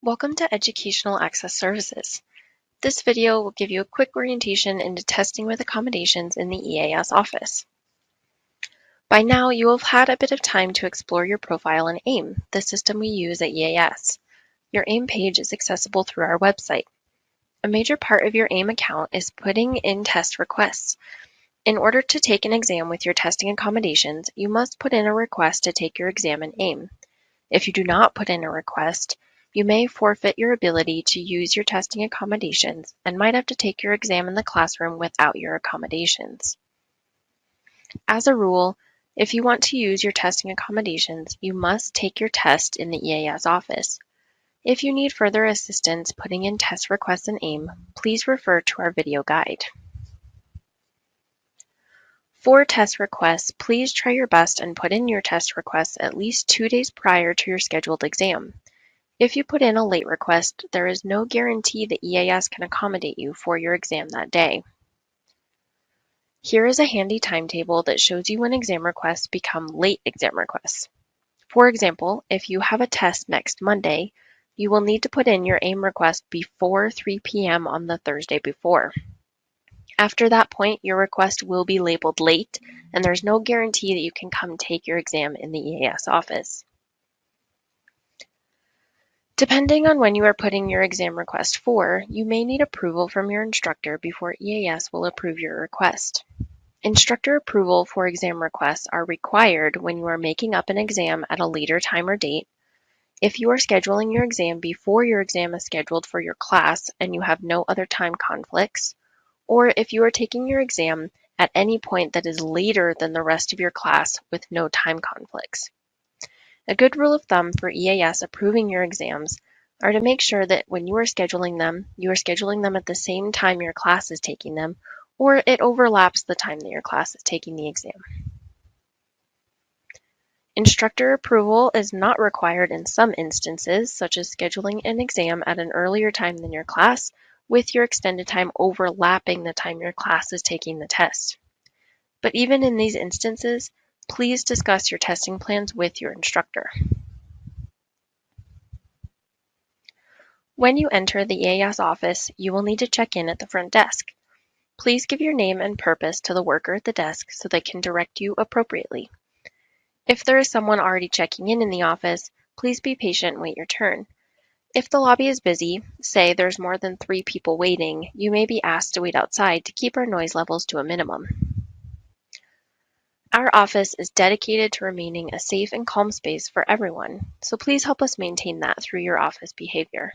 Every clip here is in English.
Welcome to Educational Access Services. This video will give you a quick orientation into testing with accommodations in the EAS office. By now, you will have had a bit of time to explore your profile in AIM, the system we use at EAS. Your AIM page is accessible through our website. A major part of your AIM account is putting in test requests. In order to take an exam with your testing accommodations, you must put in a request to take your exam in AIM. If you do not put in a request, you may forfeit your ability to use your testing accommodations and might have to take your exam in the classroom without your accommodations. As a rule, if you want to use your testing accommodations, you must take your test in the EAS office. If you need further assistance putting in test requests in AIM, please refer to our video guide. For test requests, please try your best and put in your test requests at least 2 days prior to your scheduled exam. If you put in a late request, there is no guarantee that EAS can accommodate you for your exam that day. Here is a handy timetable that shows you when exam requests become late exam requests. For example, if you have a test next Monday, you will need to put in your AIM request before 3 p.m. on the Thursday before. After that point, your request will be labeled late, and there's no guarantee that you can come take your exam in the EAS office. Depending on when you are putting your exam request for, you may need approval from your instructor before EAS will approve your request. Instructor approval for exam requests are required when you are making up an exam at a later time or date, if you are scheduling your exam before your exam is scheduled for your class and you have no other time conflicts, or if you are taking your exam at any point that is later than the rest of your class with no time conflicts. A good rule of thumb for EAS approving your exams are to make sure that when you are scheduling them at the same time your class is taking them, or it overlaps the time that your class is taking the exam. Instructor approval is not required in some instances, such as scheduling an exam at an earlier time than your class, with your extended time overlapping the time your class is taking the test. But even in these instances, please discuss your testing plans with your instructor. When you enter the EAS office, you will need to check in at the front desk. Please give your name and purpose to the worker at the desk so they can direct you appropriately. If there is someone already checking in the office, please be patient and wait your turn. If the lobby is busy, say there's more than 3 people waiting, you may be asked to wait outside to keep our noise levels to a minimum. Our office is dedicated to remaining a safe and calm space for everyone, so please help us maintain that through your office behavior.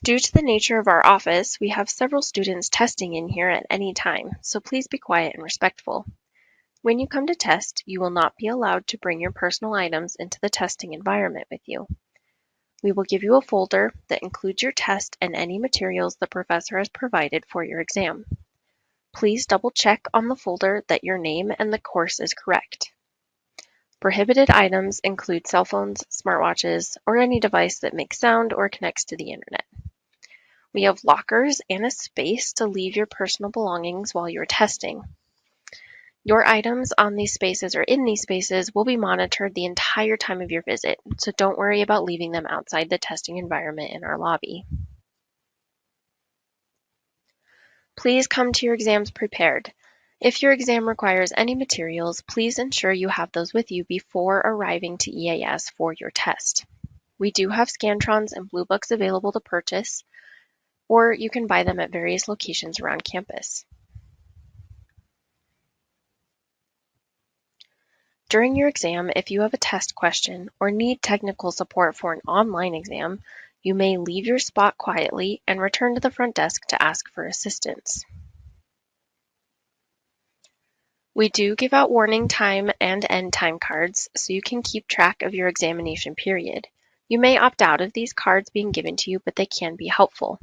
Due to the nature of our office, we have several students testing in here at any time, so please be quiet and respectful. When you come to test, you will not be allowed to bring your personal items into the testing environment with you. We will give you a folder that includes your test and any materials the professor has provided for your exam. Please double check on the folder that your name and the course is correct. Prohibited items include cell phones, smartwatches, or any device that makes sound or connects to the internet. We have lockers and a space to leave your personal belongings while you're testing. Your items on these spaces or in these spaces will be monitored the entire time of your visit, so don't worry about leaving them outside the testing environment in our lobby. Please come to your exams prepared. If your exam requires any materials, please ensure you have those with you before arriving to EAS for your test. We do have Scantrons and Blue Books available to purchase, or you can buy them at various locations around campus. During your exam, if you have a test question or need technical support for an online exam, you may leave your spot quietly and return to the front desk to ask for assistance. We do give out warning time and end time cards so you can keep track of your examination period. You may opt out of these cards being given to you, but they can be helpful.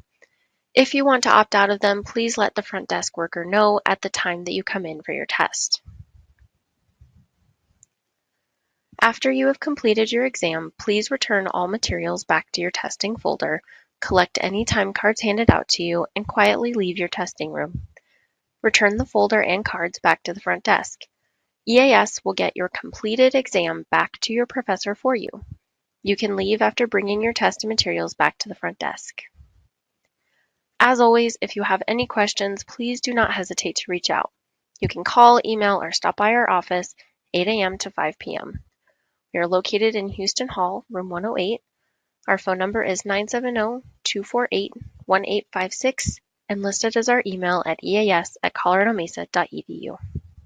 If you want to opt out of them, please let the front desk worker know at the time that you come in for your test. After you have completed your exam, please return all materials back to your testing folder, collect any time cards handed out to you, and quietly leave your testing room. Return the folder and cards back to the front desk. EAS will get your completed exam back to your professor for you. You can leave after bringing your test and materials back to the front desk. As always, if you have any questions, please do not hesitate to reach out. You can call, email, or stop by our office 8 a.m. to 5 p.m. We are located in Houston Hall, room 108. Our phone number is 970-248-1856 and listed as our email at eas@coloradomesa.edu.